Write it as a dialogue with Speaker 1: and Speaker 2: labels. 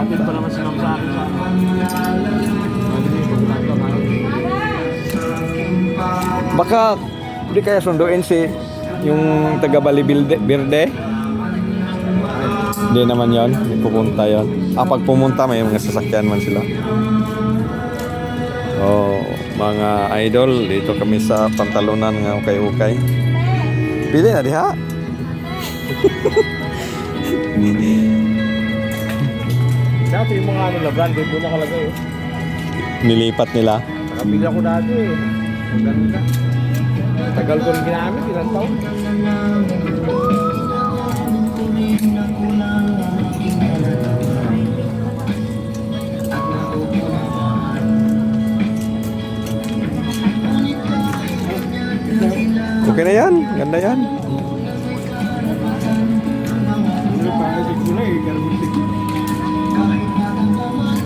Speaker 1: Hatid pa naman si Ma'am sa akin sa
Speaker 2: Baka hindi kaya sunduin si yung taga Bali Verde. Hindi naman yon, hindi pupunta yon. Pag pumunta may mga sasakyan man sila. Oh, mga idol, dito kami sa pantalunan nga ukay-ukay. Pili na diha.
Speaker 1: Dati yung mga branded doon nakalagay eh.
Speaker 2: Nilipat nila.
Speaker 1: Nakabili ako dati eh. Ang ganda. Tagal ko rin ginamit, ilang taon.
Speaker 2: Okay na yan, ganda yan.